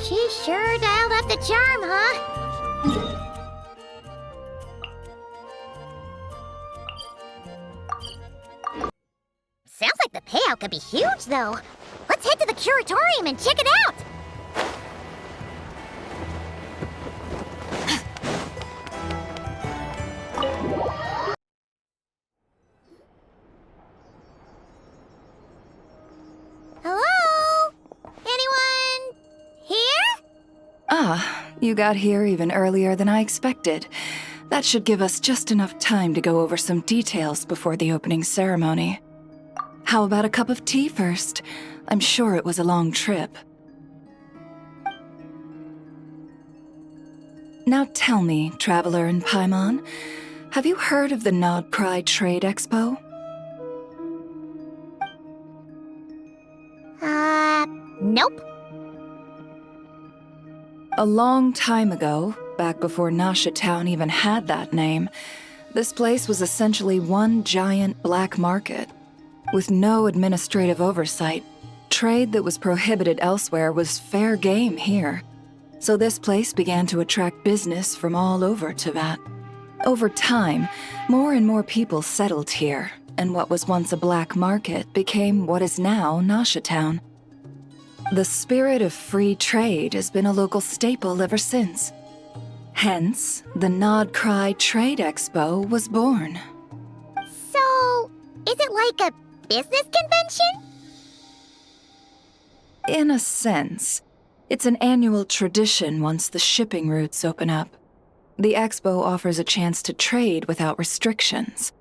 She sure dialed up the charm, huh? Sounds like the payout could be huge, though. Let's head to the curatorium and check it out! Hello? Anyone here? Ah, you got here even earlier than I expected. That should give us just enough time to go over some details before the opening ceremony. How about a cup of tea first? I'm sure it was a long trip. Now tell me, Traveler in Paimon, have you heard of the Nodcry Trade Expo? Nope. A long time ago, back before Nasha Town even had that name, this place was essentially one giant black market. With no administrative oversight, trade that was prohibited elsewhere was fair game here. So this place began to attract business from all over Teyvat. Over time, more and more people settled here, and what was once a black market became what is now Nasha Town. The spirit of free trade has been a local staple ever since. Hence, the Nodcry Trade Expo was born. So, is it like a business convention? In a sense, it's an annual tradition once the shipping routes open up. The expo offers a chance to trade without restrictions.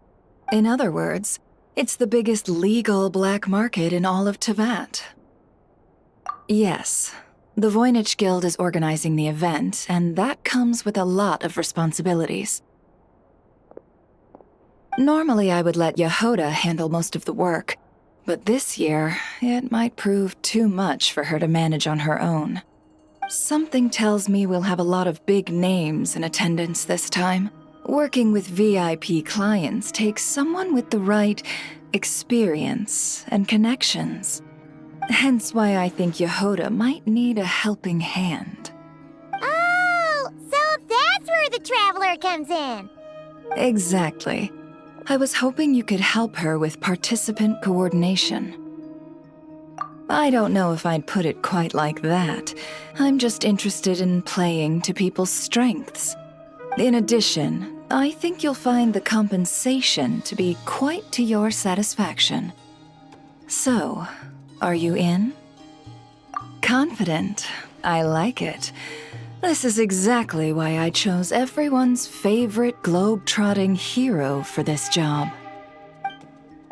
In other words, it's the biggest legal black market in all of Teyvat. Yes, the Voynich Guild is organizing the event, and that comes with a lot of responsibilities. Normally I would let Yehoda handle most of the work, but this year, it might prove too much for her to manage on her own. Something tells me we'll have a lot of big names in attendance this time. Working with VIP clients takes someone with the right experience and connections. Hence why I think Yehoda might need a helping hand. Oh, so that's where the Traveler comes in. Exactly. I was hoping you could help her with participant coordination. I don't know if I'd put it quite like that. I'm just interested in playing to people's strengths. In addition, I think you'll find the compensation to be quite to your satisfaction. So, are you in? Confident. I like it. This is exactly why I chose everyone's favorite globe-trotting hero for this job.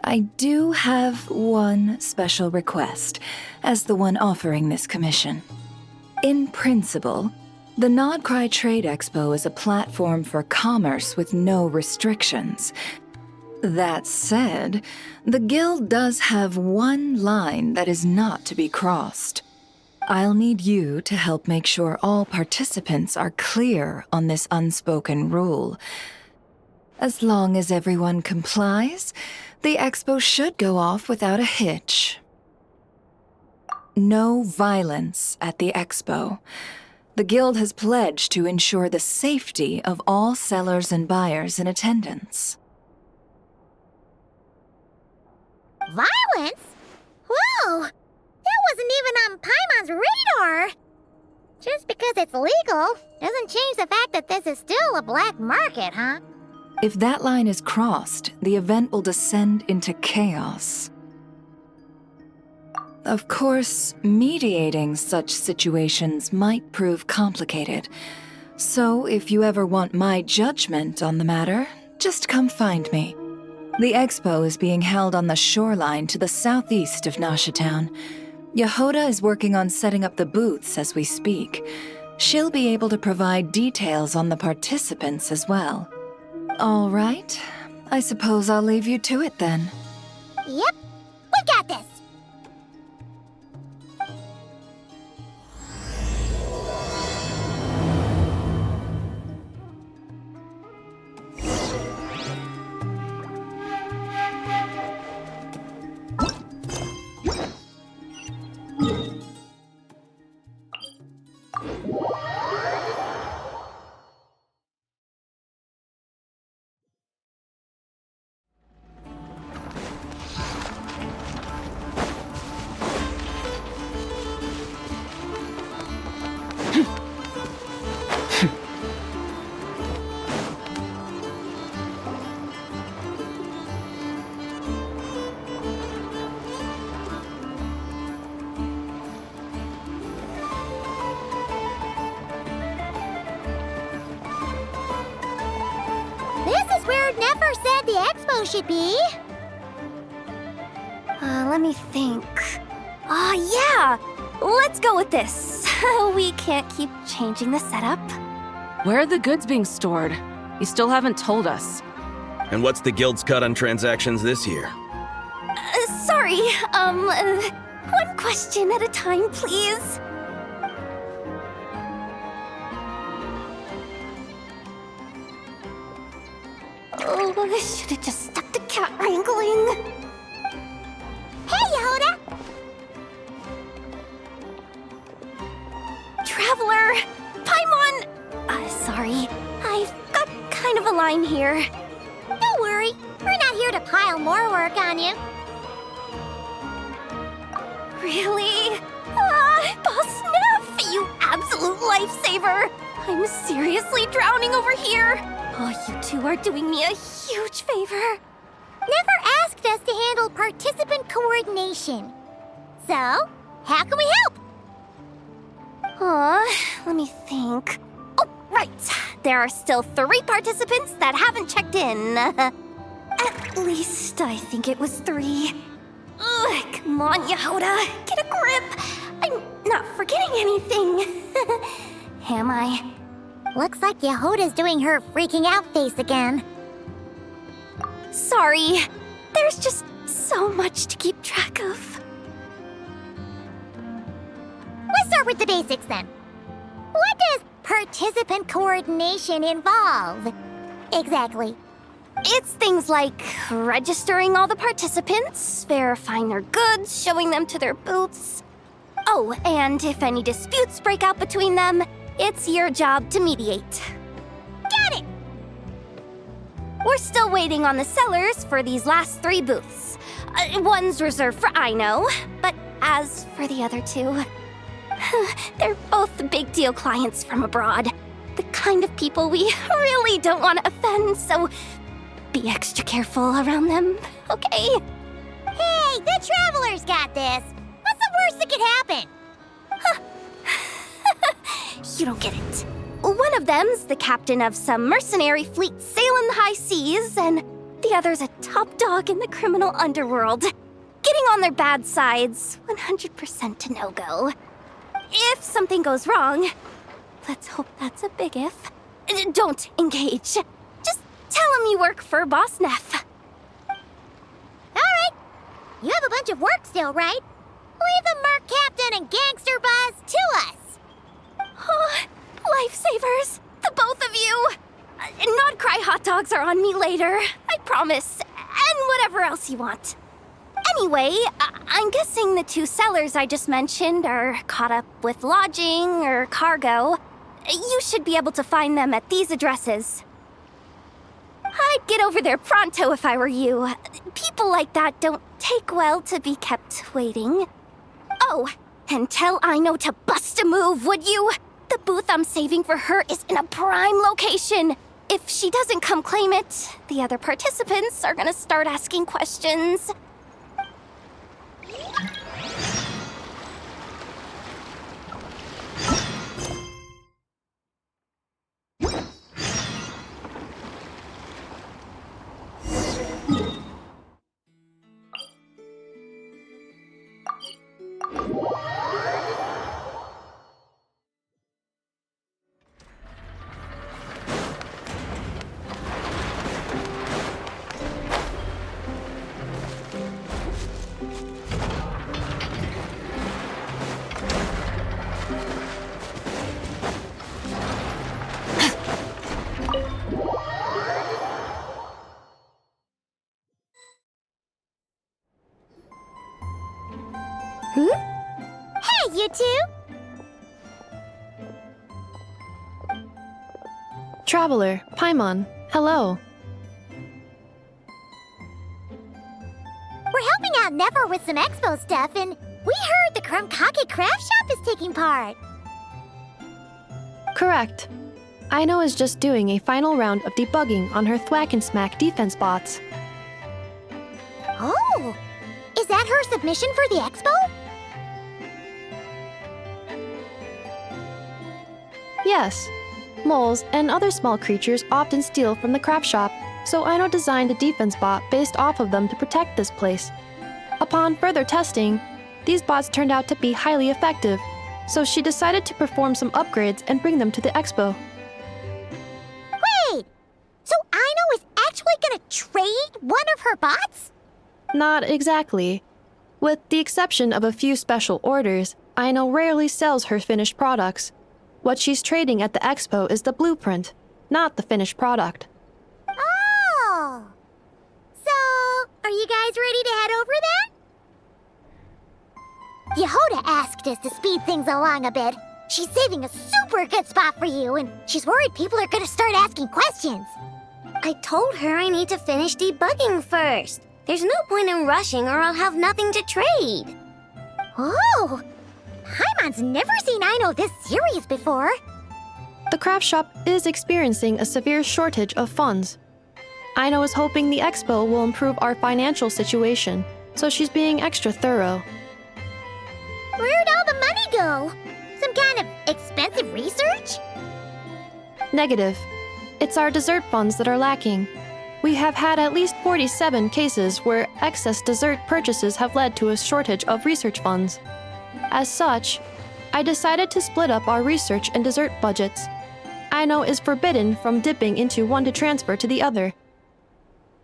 I do have one special request, as the one offering this commission. In principle, the Nodcry Trade Expo is a platform for commerce with no restrictions. That said, the Guild does have one line that is not to be crossed. I'll need you to help make sure all participants are clear on this unspoken rule. As long as everyone complies, the expo should go off without a hitch. No violence at the expo. The Guild has pledged to ensure the safety of all sellers and buyers in attendance. Violence? Whoa! That wasn't even on Paimon's radar! Just because it's legal doesn't change the fact that this is still a black market, huh? If that line is crossed, the event will descend into chaos. Of course, mediating such situations might prove complicated. So if you ever want my judgment on the matter, just come find me. The expo is being held on the shoreline to the southeast of Nasha Town. Yehoda is working on setting up the booths as we speak. She'll be able to provide details on the participants as well. All right, I suppose I'll leave you to it then. Yep, we got this! the expo should be. Let me think. Yeah! Let's go with this. We can't keep changing the setup. Where are the goods being stored? You still haven't told us. And what's the guild's cut on transactions this year? Sorry, one question at a time, please. Oh, I should have just stopped the cat wrangling. Hey, Yehuda! Traveler! Paimon! Sorry. I've got kind of a line here. Don't worry, we're not here to pile more work on you. Really? Boss Neff, you absolute lifesaver! I'm seriously drowning over here. Oh, you two are doing me a huge favor. Never asked us to handle participant coordination. So, how can we help? Let me think. Oh, right. There are still 3 participants that haven't checked in. At least I think it was 3. Ugh, come on, Yehuda. Get a grip. I'm not forgetting anything. Am I? Looks like Yehuda's doing her freaking out face again. Sorry. There's just so much to keep track of. Let's start with the basics then. What does participant coordination involve? Exactly. It's things like registering all the participants, verifying their goods, showing them to their booths. Oh, and if any disputes break out between them, it's your job to mediate. Got it! We're still waiting on the sellers for these last 3 booths. One's reserved for Aino, but as for the other 2, they're both big deal clients from abroad. The kind of people we really don't want to offend, so be extra careful around them, okay? Hey, the Traveler's got this. What's the worst that could happen? You don't get it. One of them's the captain of some mercenary fleet sailing the high seas, and the other's a top dog in the criminal underworld. Getting on their bad sides, 100% a no-go. If something goes wrong, let's hope that's a big if, don't engage. Just tell him you work for Boss Neff. Alright. You have a bunch of work still, right? Leave the Merc Captain and Gangster Buzz to us. Oh, lifesavers, the both of you. Not cry hot dogs are on me later, I promise. And whatever else you want. Anyway, I'm guessing the 2 sellers I just mentioned are caught up with lodging or cargo. You should be able to find them at these addresses. I'd get over there pronto if I were you. People like that don't take well to be kept waiting. Oh, and tell Aino to bust a move, would you? The booth I'm saving for her is in a prime location. If she doesn't come claim it, the other participants are gonna start asking questions. Hey, you two! Traveler, Paimon, hello. We're helping out Never with some expo stuff, and we heard the Krumkake Craft Shop is taking part. Correct. Aino is just doing a final round of debugging on her Thwack and Smack defense bots. Oh! Is that her submission for the expo? Yes. Moles and other small creatures often steal from the craft shop, so Aino designed a defense bot based off of them to protect this place. Upon further testing, these bots turned out to be highly effective, so she decided to perform some upgrades and bring them to the expo. Wait! So Aino is actually gonna trade one of her bots? Not exactly. With the exception of a few special orders, Aino rarely sells her finished products. What she's trading at the expo is the blueprint, not the finished product. Oh! So, are you guys ready to head over there? Yehoda asked us to speed things along a bit. She's saving a super good spot for you, and she's worried people are gonna start asking questions. I told her I need to finish debugging first. There's no point in rushing or I'll have nothing to trade. Oh! Paimon's never seen Aino this serious before. The craft shop is experiencing a severe shortage of funds. Aino is hoping the expo will improve our financial situation, so she's being extra thorough. Where'd all the money go? Some kind of expensive research? Negative. It's our dessert funds that are lacking. We have had at least 47 cases where excess dessert purchases have led to a shortage of research funds. As such, I decided to split up our research and dessert budgets. Aino is forbidden from dipping into one to transfer to the other.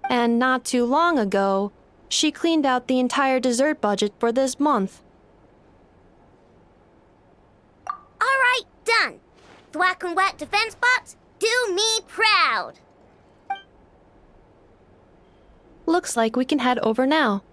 And not too long ago, she cleaned out the entire dessert budget for this month. All right, done. Thwack and Whack defense bots, do me proud. Looks like we can head over now.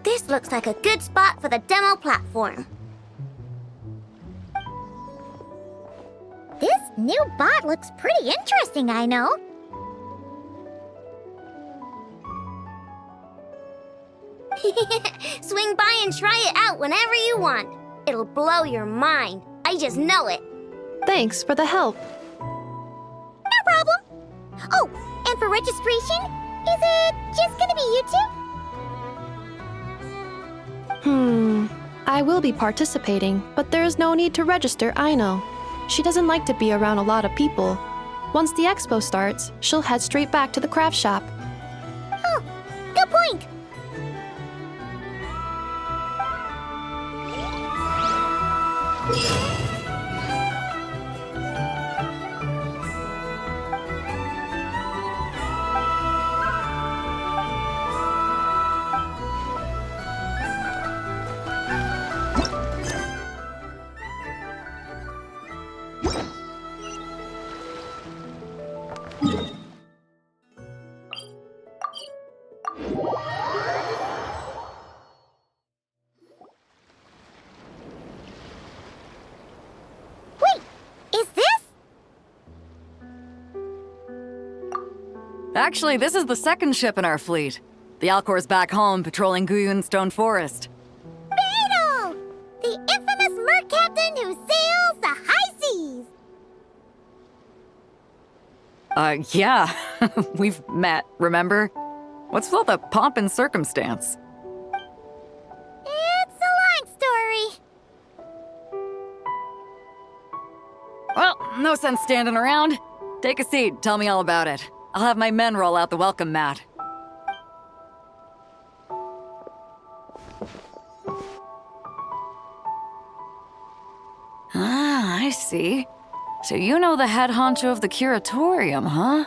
This looks like a good spot for the demo platform. This new bot looks pretty interesting, I know. Swing by and try it out whenever you want. It'll blow your mind. I just know it. Thanks for the help. No problem. Oh, and for registration, is it just gonna be you two? I will be participating, but there is no need to register, Aino. She doesn't like to be around a lot of people. Once the expo starts, she'll head straight back to the craft shop. Oh, good point. Actually, this is the second ship in our fleet. The Alcor's back home patrolling Guyunstone Forest. Beetle! The infamous merc captain who sails the high seas! Yeah. We've met, remember? What's with all the pomp and circumstance? It's a long story. Well, no sense standing around. Take a seat, tell me all about it. I'll have my men roll out the welcome mat. Ah, I see. So you know the head honcho of the curatorium, huh?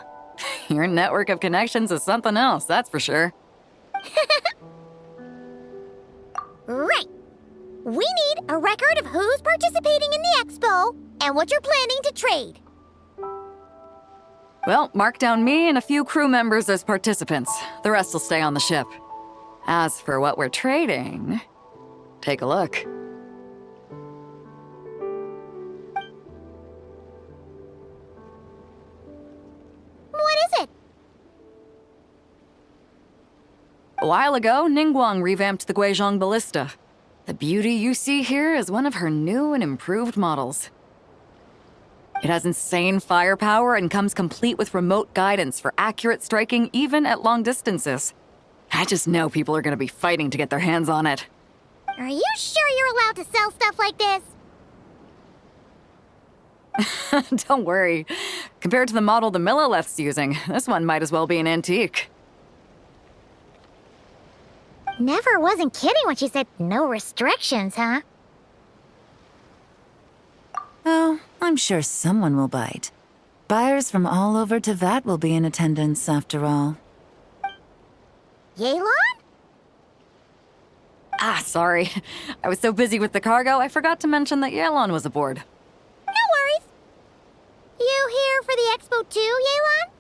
Your network of connections is something else, that's for sure. Right. We need a record of who's participating in the expo and what you're planning to trade. Well, mark down me and a few crew members as participants. The rest will stay on the ship. As for what we're trading, take a look. A while ago, Ningguang revamped the Guizhong Ballista. The beauty you see here is one of her new and improved models. It has insane firepower and comes complete with remote guidance for accurate striking even at long distances. I just know people are gonna be fighting to get their hands on it. Are you sure you're allowed to sell stuff like this? Don't worry. Compared to the model the Millileth's using, this one might as well be an antique. Never wasn't kidding when she said no restrictions, huh? Oh, I'm sure someone will bite. Buyers from all over Teyvat will be in attendance, after all. Yelan? Ah, sorry. I was so busy with the cargo, I forgot to mention that Yelan was aboard. No worries. You here for the expo too, Yelan?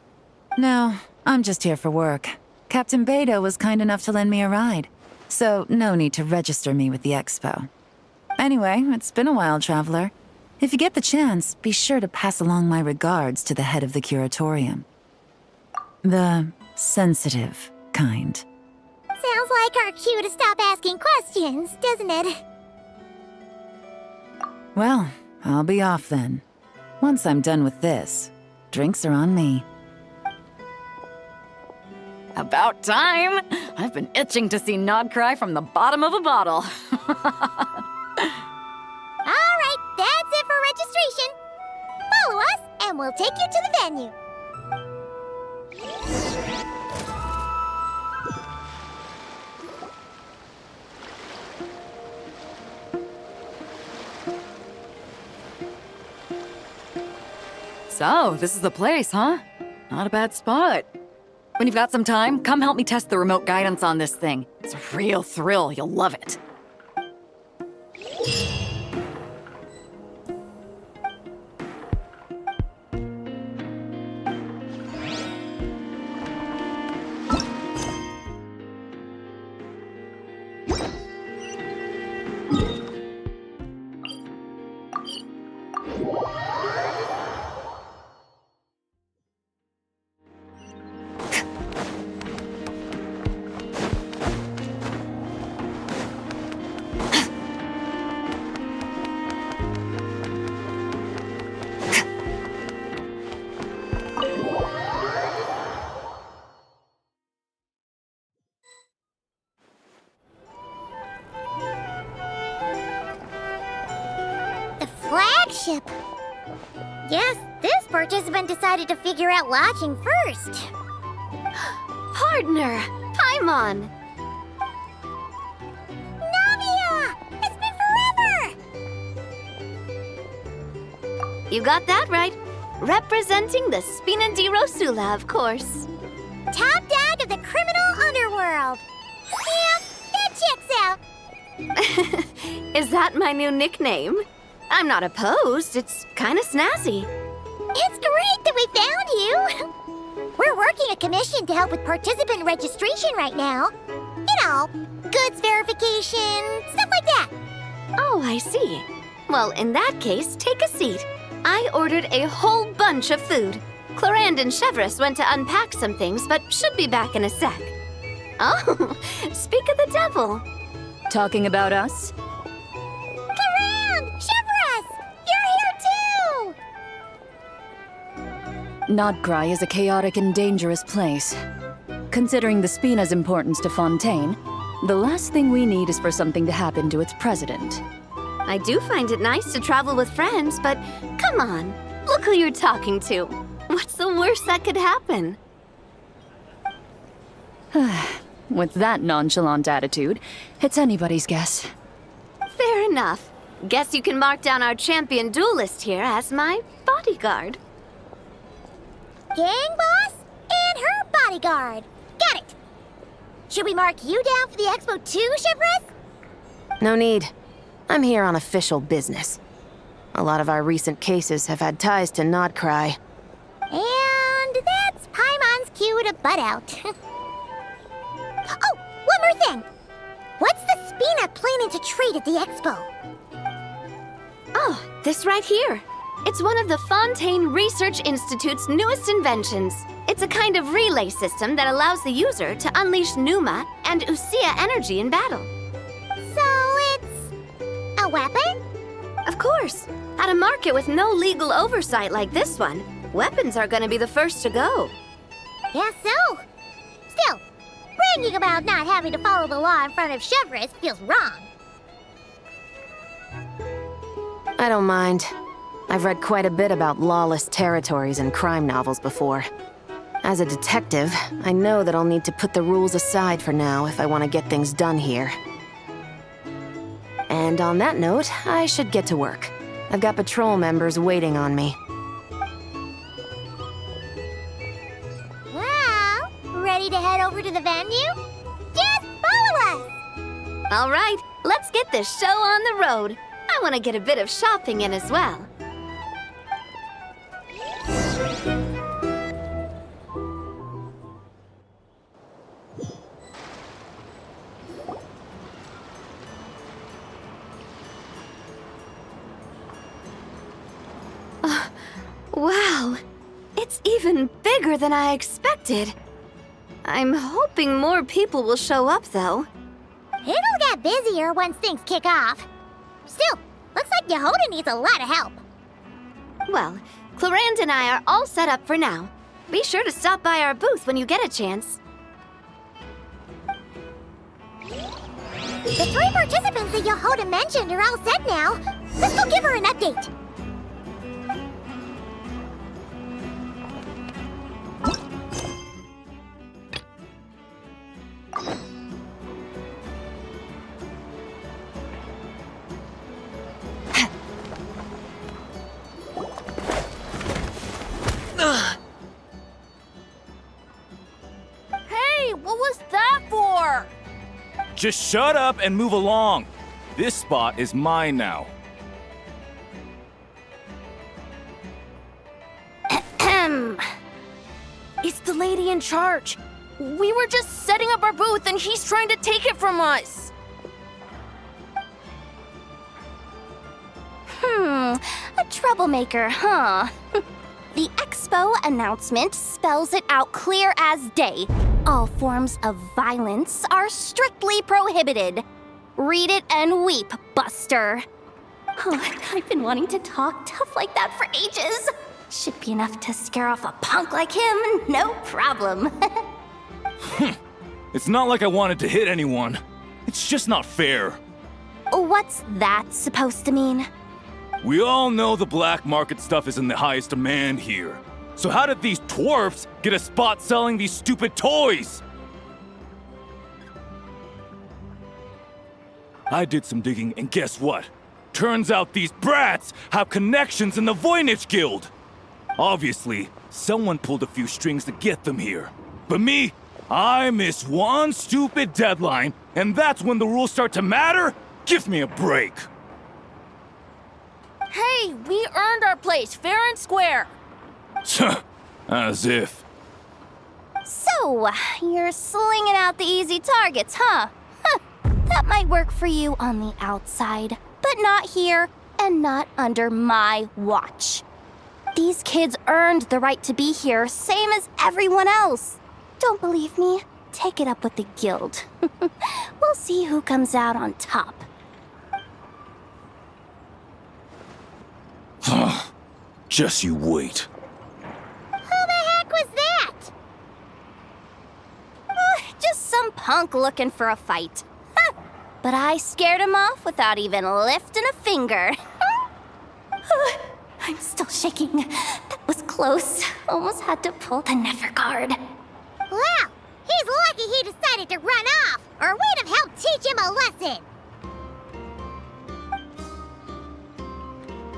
No, I'm just here for work. Captain Beidou was kind enough to lend me a ride, so no need to register me with the expo. Anyway, it's been a while, Traveler. If you get the chance, be sure to pass along my regards to the head of the curatorium. The sensitive kind. Sounds like our cue to stop asking questions, doesn't it? Well, I'll be off then. Once I'm done with this, drinks are on me. About time! I've been itching to see Nod cry from the bottom of a bottle. All right, that's it for registration. Follow us, and we'll take you to the venue. So, this is the place, huh? Not a bad spot. When you've got some time, come help me test the remote guidance on this thing. It's a real thrill, you'll love it. Flagship. Guess this participant decided to figure out lodging first. Partner, Paimon. Navia! It's been forever! You got that right. Representing the Spina di Rosula, of course. Top dog of the criminal underworld. Yeah, that checks out. Is that my new nickname? I'm not opposed. It's kind of snazzy. It's great that we found you. We're working a commission to help with participant registration right now. You know, goods verification, stuff like that. Oh, I see. Well, in that case, take a seat. I ordered a whole bunch of food. Clorand and Chevreuse went to unpack some things, but should be back in a sec. Oh, speak of the devil. Talking about us? Clorand! Chevreuse! You're here too! Nodcry is a chaotic and dangerous place. Considering the Spina's importance to Fontaine, the last thing we need is for something to happen to its president. I do find it nice to travel with friends, but come on, look who you're talking to. What's the worst that could happen? With that nonchalant attitude, it's anybody's guess. Fair enough. Guess you can mark down our champion duelist here as my bodyguard. Gang boss and her bodyguard. Got it. Should we mark you down for the expo too, Chevreuse? No need. I'm here on official business. A lot of our recent cases have had ties to Nodcry. And that's Paimon's cue to butt out. Oh, one more thing. What's the Spina planning to trade at the expo? Oh, this right here. It's one of the Fontaine Research Institute's newest inventions. It's a kind of relay system that allows the user to unleash Pneuma and Usia energy in battle. So it's a weapon? Of course. At a market with no legal oversight like this one, weapons are gonna be the first to go. Guess so. Still, bragging about not having to follow the law in front of HoYoverse feels wrong. I don't mind. I've read quite a bit about lawless territories and crime novels before. As a detective, I know that I'll need to put the rules aside for now if I want to get things done here. And on that note, I should get to work. I've got patrol members waiting on me. Well, ready to head over to the venue? Just follow us! All right, let's get this show on the road. I want to get a bit of shopping in as well. Wow, it's even bigger than I expected. I'm hoping more people will show up, though. It'll get busier once things kick off. Still, looks like Yehoda needs a lot of help. Well, Clarand and I are all set up for now. Be sure to stop by our booth when you get a chance. The 3 participants that Yehoda mentioned are all set now. Let's go give her an update. Hey, what was that for? Just shut up and move along. This spot is mine now. It's the lady in charge. We were just setting up our booth and he's trying to take it from us. A troublemaker, huh? The expo announcement spells it out clear as day. All forms of violence are strictly prohibited. Read it and weep, Buster. Oh, I've been wanting to talk tough like that for ages. Should be enough to scare off a punk like him, no problem. It's not like I wanted to hit anyone. It's just not fair. What's that supposed to mean? We all know the black market stuff is in the highest demand here. So how did these dwarfs get a spot selling these stupid toys? I did some digging, and guess what? Turns out these brats have connections in the Voynich Guild. Obviously, someone pulled a few strings to get them here. But me, I missed one stupid deadline, and that's when the rules start to matter? Give me a break. Hey, we earned our place fair and square. As if. So, you're slinging out the easy targets, huh? That might work for you on the outside, but not here and not under my watch. These kids earned the right to be here, same as everyone else. Don't believe me? Take it up with the guild. We'll see who comes out on top. Just you wait. Who the heck was that? Just some punk looking for a fight. But I scared him off without even lifting a finger. I'm still shaking. That was close. Almost had to pull the Never Guard. Well, he's lucky he decided to run off, or we'd have helped teach him a lesson.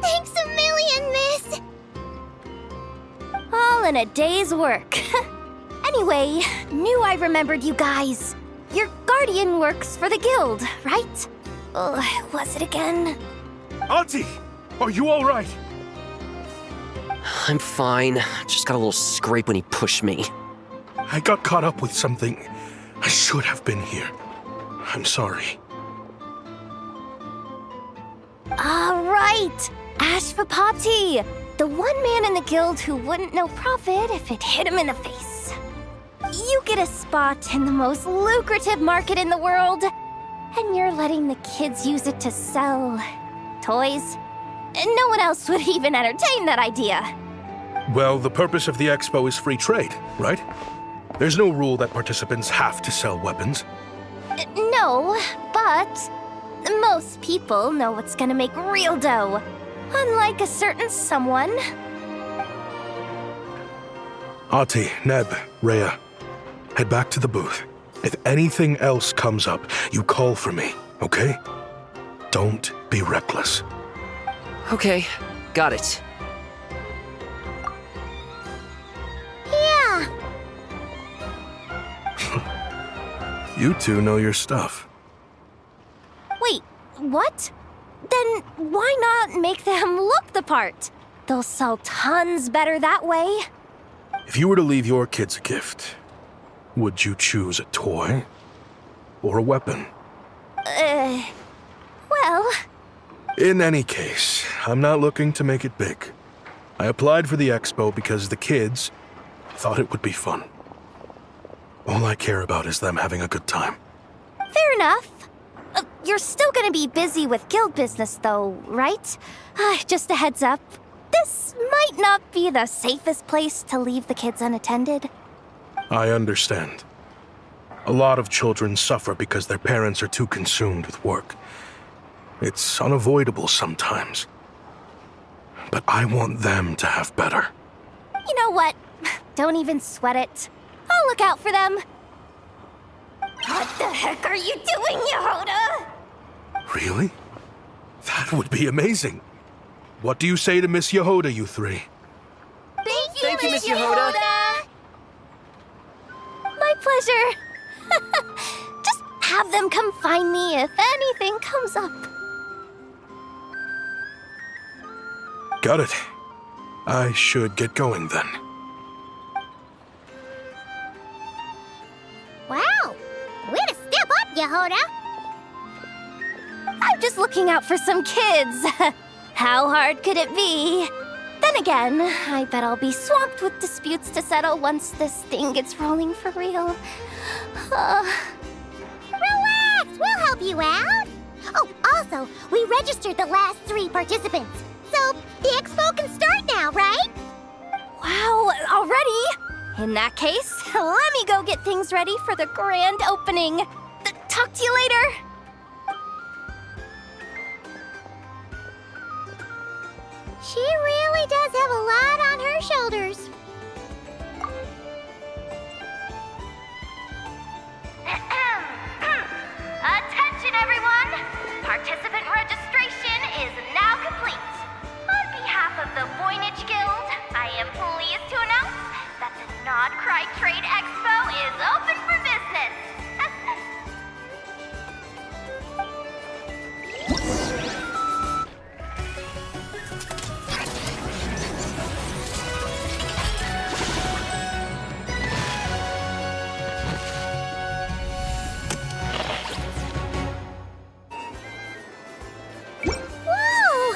Thanks a million, miss. All in a day's work. Anyway, knew I remembered you guys. Your guardian works for the guild, right? Was it again? Auntie, are you all right? I'm fine. Just got a little scrape when he pushed me. I got caught up with something. I should have been here. I'm sorry. All right, Ashvapati. the one man in the guild who wouldn't know profit if it hit him in the face. You get a spot in the most lucrative market in the world, and you're letting the kids use it to sell toys. And no one else would even entertain that idea. Well, the purpose of the expo is free trade, right? There's no rule that participants have to sell weapons. No, but most people know what's gonna make real dough. Unlike a certain someone. Ati, Neb, Rhea, head back to the booth. If anything else comes up, you call for me, okay? Don't be reckless. Okay, got it. Yeah. You two know your stuff. Wait, what? Then why not make them look the part? They'll sell tons better that way. If you were to leave your kids a gift, would you choose a toy or a weapon? Well... In any case, I'm not looking to make it big. I applied for the expo because the kids thought it would be fun. All I care about is them having a good time. Fair enough. You're still gonna be busy with guild business though, right? Just a heads up. This might not be the safest place to leave the kids unattended. I understand. A lot of children suffer because their parents are too consumed with work. It's unavoidable sometimes. But I want them to have better. You know what? Don't even sweat it. I'll look out for them. What the heck are you doing, Yehoda? Really? That would be amazing. What do you say to Miss Yehoda, you three? Thank you, Miss Yehoda. My pleasure. Just have them come find me if anything comes up. Got it. I should get going then. Wow. Way to step up, Yehoda. I'm just looking out for some kids. How hard could it be? Then again, I bet I'll be swamped with disputes to settle once this thing gets rolling for real. Relax, we'll help you out. Oh, also, we registered the last 3 participants. So, the expo can start now, right? Wow, already? In that case, let me go get things ready for the grand opening. Talk to you later. She really does have a lot on her shoulders. Attention, everyone! Participant registration is now complete. On behalf of the Voynich Guild, I am pleased to announce that the Nod Cry Trade Expo is open for business. Whoa!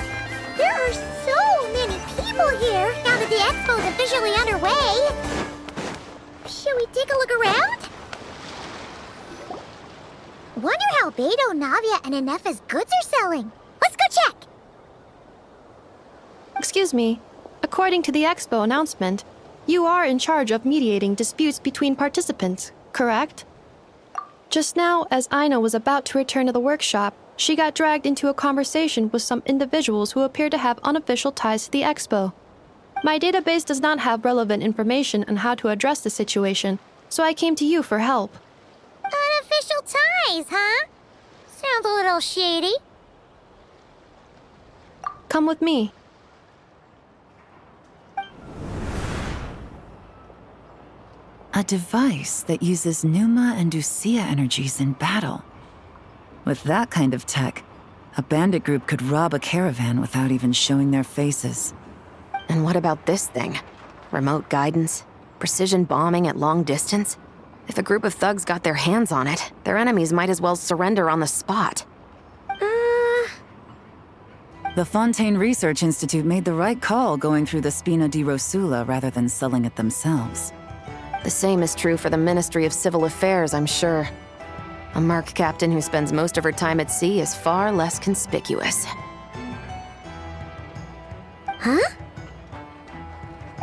There are so many people here now that the expo's officially underway. Should we take a look around? Wonder how Beto, Navia, and Inefa's goods are selling. Let's go check! Excuse me. According to the expo announcement, you are in charge of mediating disputes between participants, correct? Just now, as Aina was about to return to the workshop, she got dragged into a conversation with some individuals who appear to have unofficial ties to the expo. My database does not have relevant information on how to address the situation, so I came to you for help. Unofficial ties, huh? Sounds a little shady. Come with me. A device that uses Pneuma and Usia energies in battle. With that kind of tech, a bandit group could rob a caravan without even showing their faces. And what about this thing? Remote guidance? Precision bombing at long distance? If a group of thugs got their hands on it, their enemies might as well surrender on the spot. The Fontaine Research Institute made the right call going through the Spina di Rosula rather than selling it themselves. The same is true for the Ministry of Civil Affairs, I'm sure. A Merc captain who spends most of her time at sea is far less conspicuous. Huh?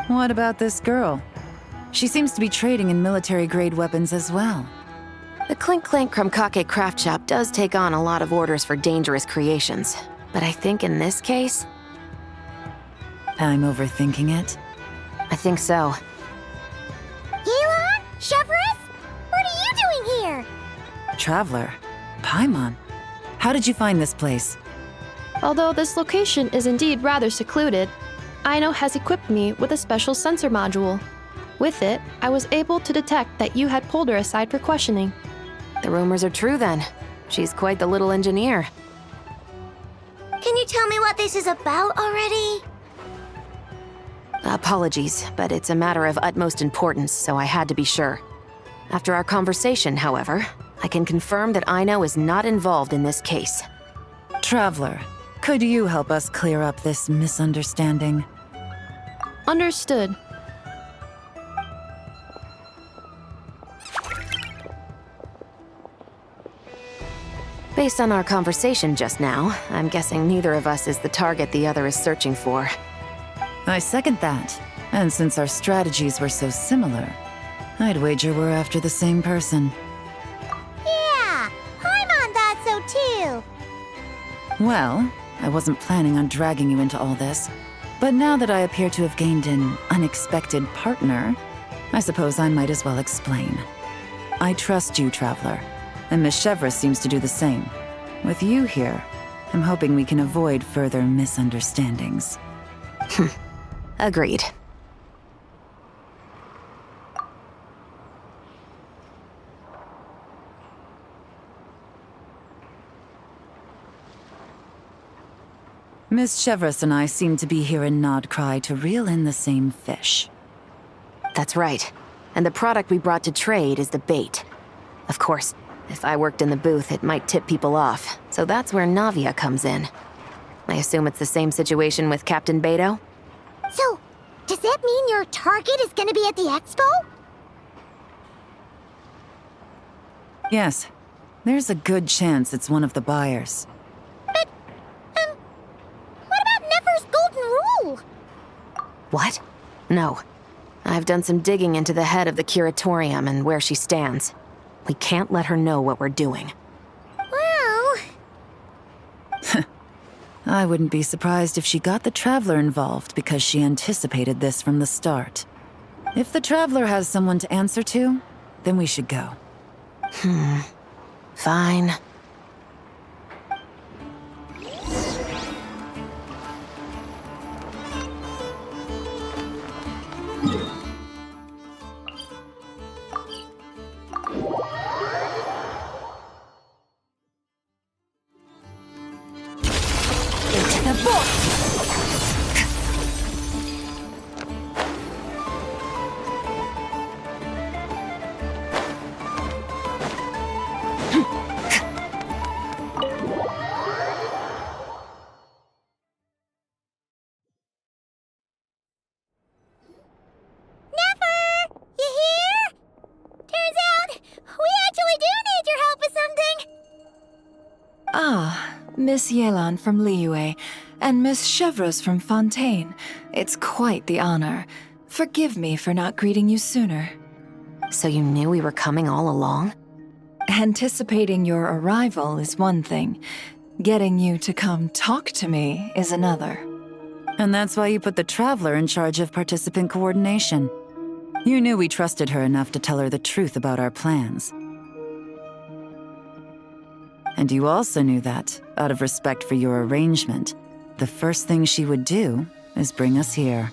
What about this girl? She seems to be trading in military-grade weapons as well. The Clink Clank Krumkake craft shop does take on a lot of orders for dangerous creations. But I think in this case... I'm overthinking it. I think so. Yelan? Chevrolet? What are you doing here? Traveler? Paimon? How did you find this place? Although this location is indeed rather secluded, Aino has equipped me with a special sensor module. With it, I was able to detect that you had pulled her aside for questioning. The rumors are true then. She's quite the little engineer. Can you tell me what this is about already? Apologies, but it's a matter of utmost importance, so I had to be sure. After our conversation, however, I can confirm that Aino is not involved in this case. Traveler, could you help us clear up this misunderstanding? Understood. Based on our conversation just now, I'm guessing neither of us is the target the other is searching for. I second that. And since our strategies were so similar, I'd wager we're after the same person. Yeah, Paimon thought so too. Well, I wasn't planning on dragging you into all this, but now that I appear to have gained an unexpected partner, I suppose I might as well explain. I trust you, Traveler, and Miss Chevrolet seems to do the same. With you here, I'm hoping we can avoid further misunderstandings. Agreed. Miss Chevrolet and I seem to be here in Nodcry to reel in the same fish. That's right. And the product we brought to trade is the bait. Of course, if I worked in the booth, it might tip people off, so that's where Navia comes in. I assume it's the same situation with Captain Beto? So, does that mean your target is gonna be at the expo? Yes, there's a good chance it's one of the buyers. But, what about Nefer's golden rule? What? No. I've done some digging into the head of the curatorium and where she stands. We can't let her know what we're doing. Well... I wouldn't be surprised if she got the Traveler involved because she anticipated this from the start. If the Traveler has someone to answer to, then we should go. Fine. Miss Yelan from Liyue, and Miss Chevreuse from Fontaine. It's quite the honor. Forgive me for not greeting you sooner. So you knew we were coming all along? Anticipating your arrival is one thing. Getting you to come talk to me is another. And that's why you put the Traveler in charge of participant coordination. You knew we trusted her enough to tell her the truth about our plans. And you also knew that, out of respect for your arrangement, the first thing she would do is bring us here.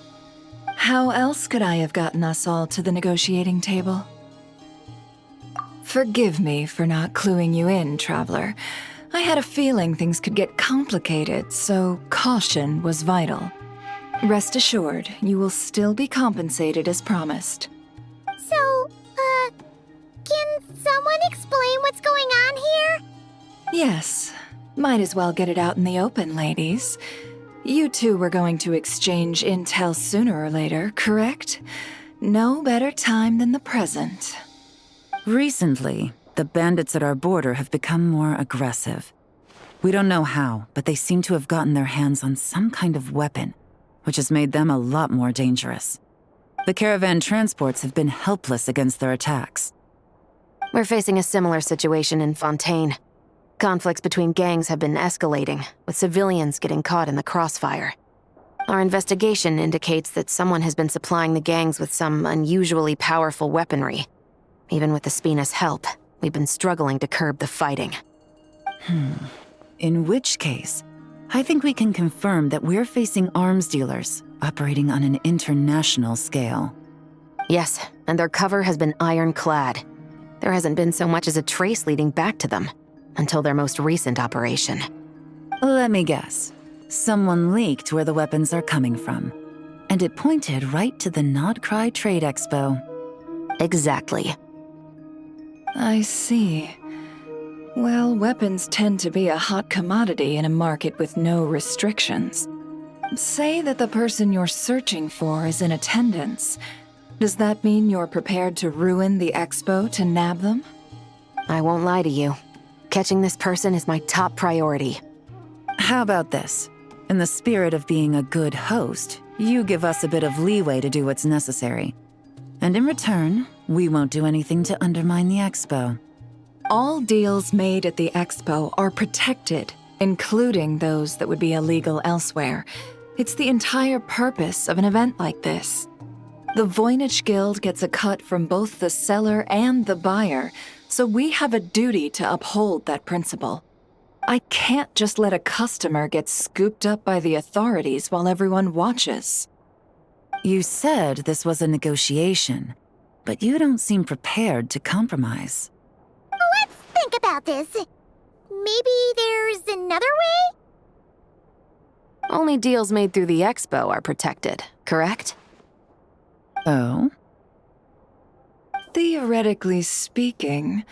How else could I have gotten us all to the negotiating table? Forgive me for not cluing you in, Traveler. I had a feeling things could get complicated, so caution was vital. Rest assured, you will still be compensated as promised. So, can someone explain what's going on here? Yes. Might as well get it out in the open, ladies. You two were going to exchange intel sooner or later, correct? No better time than the present. Recently, the bandits at our border have become more aggressive. We don't know how, but they seem to have gotten their hands on some kind of weapon, which has made them a lot more dangerous. The caravan transports have been helpless against their attacks. We're facing a similar situation in Fontaine. Conflicts between gangs have been escalating, with civilians getting caught in the crossfire. Our investigation indicates that someone has been supplying the gangs with some unusually powerful weaponry. Even with the Spina's help, we've been struggling to curb the fighting. In which case, I think we can confirm that we're facing arms dealers operating on an international scale. Yes, and their cover has been ironclad. There hasn't been so much as a trace leading back to them, until their most recent operation. Let me guess. Someone leaked where the weapons are coming from. And it pointed right to the Nodcry Trade Expo. Exactly. I see. Well, weapons tend to be a hot commodity in a market with no restrictions. Say that the person you're searching for is in attendance. Does that mean you're prepared to ruin the expo to nab them? I won't lie to you. Catching this person is my top priority. How about this? In the spirit of being a good host, you give us a bit of leeway to do what's necessary. And in return, we won't do anything to undermine the expo. All deals made at the expo are protected, including those that would be illegal elsewhere. It's the entire purpose of an event like this. The Voynich Guild gets a cut from both the seller and the buyer, so we have a duty to uphold that principle. I can't just let a customer get scooped up by the authorities while everyone watches. You said this was a negotiation, but you don't seem prepared to compromise. Let's think about this. Maybe there's another way? Only deals made through the expo are protected, correct? Oh? Theoretically speaking,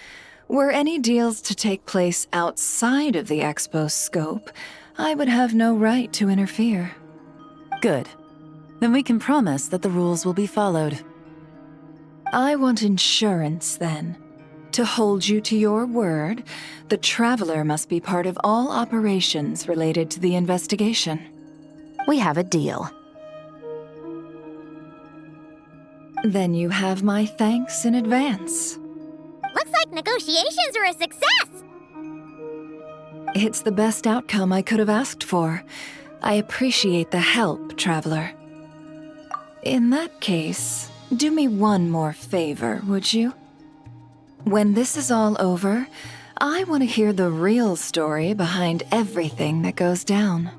were any deals to take place outside of the expo's scope, I would have no right to interfere. Good. Then we can promise that the rules will be followed. I want insurance, then. To hold you to your word, the Traveler must be part of all operations related to the investigation. We have a deal. Then you have my thanks in advance. Looks like negotiations are a success! It's the best outcome I could have asked for. I appreciate the help, Traveler. In that case, do me one more favor, would you? When this is all over, I want to hear the real story behind everything that goes down.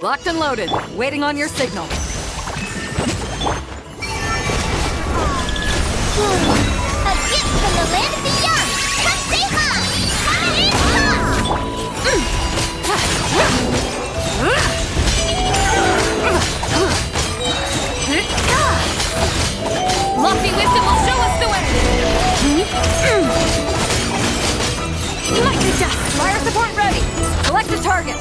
Locked and loaded, waiting on your signal. A gift from the land of the young! Come say hi! Lofty wisdom will show us the way! Lightning dust! Fire support ready! Select a target!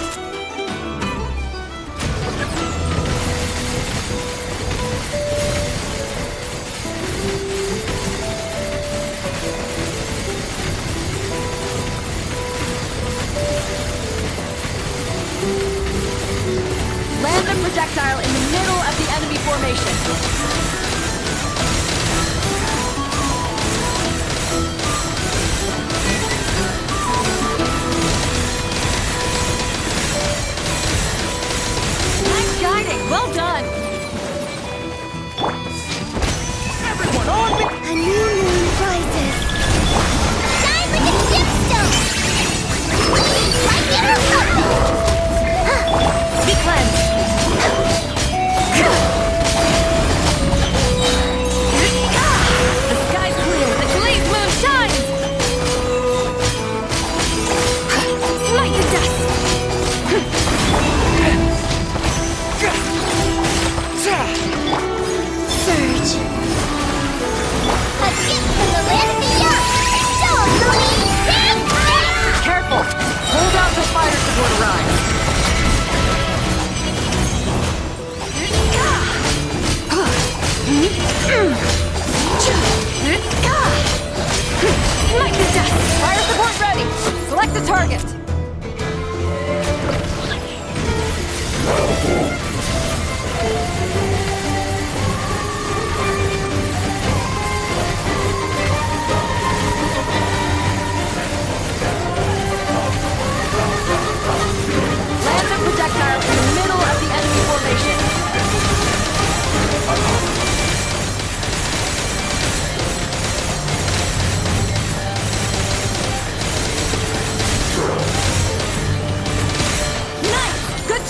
Land a projectile in the middle of the enemy formation. Nice guiding, well done!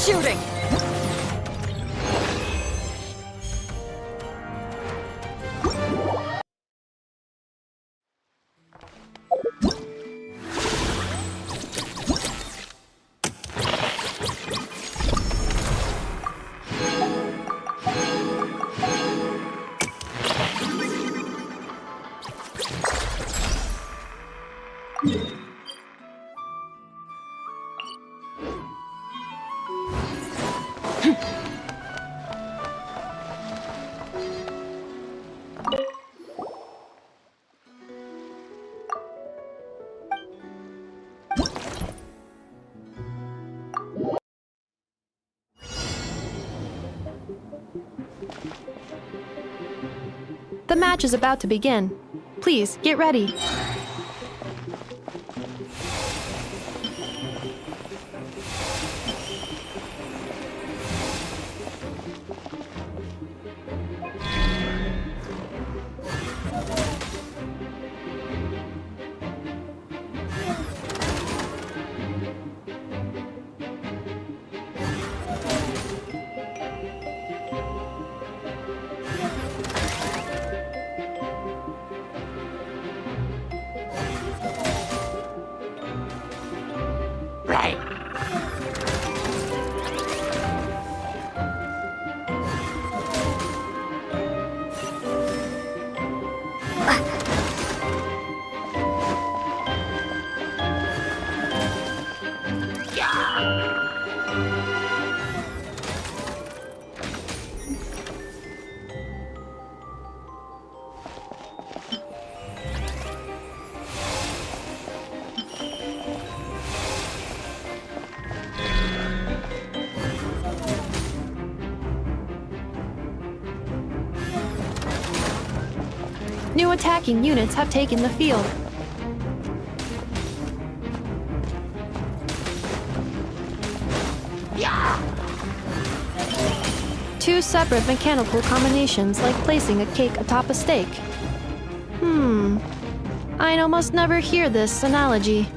shooting! The match is about to begin. Please, get ready. New attacking units have taken the field. Two separate mechanical combinations, like placing a cake atop a steak. I'd almost never hear this analogy.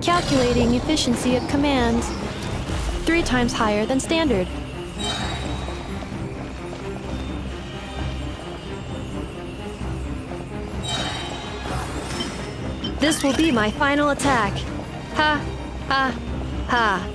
Calculating efficiency of commands. 3 times higher than standard. This will be my final attack. Ha, ha, ha.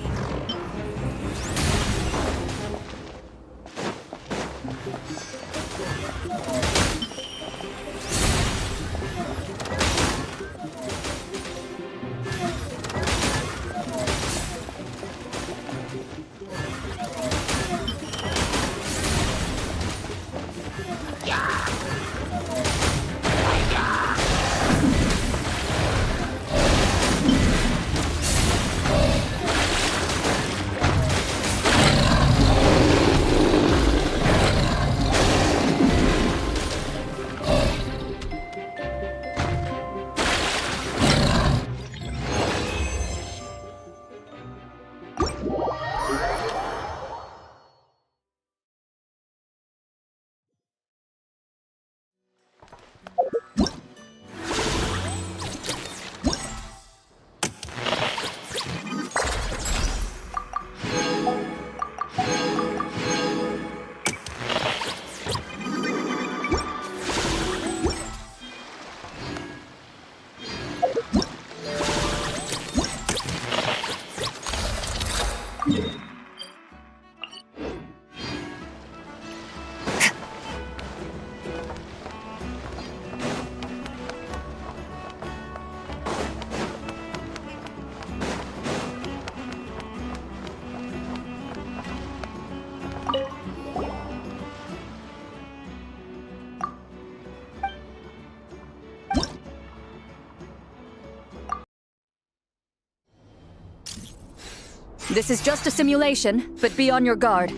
This is just a simulation, but be on your guard.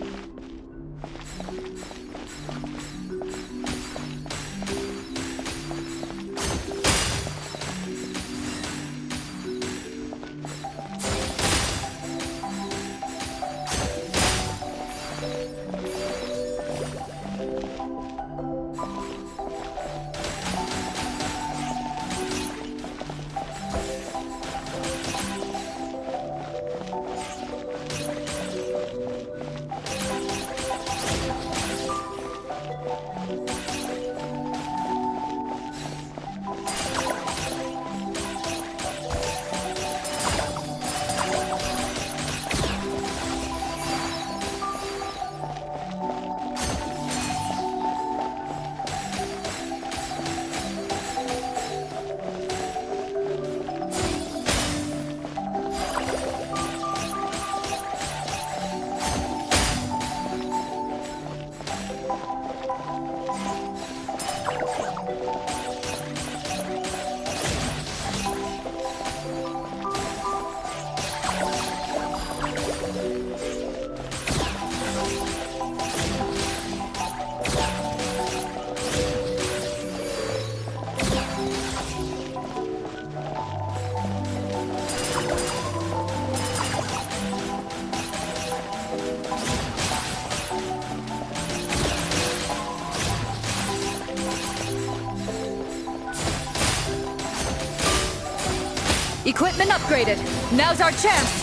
Equipment upgraded. Now's our chance!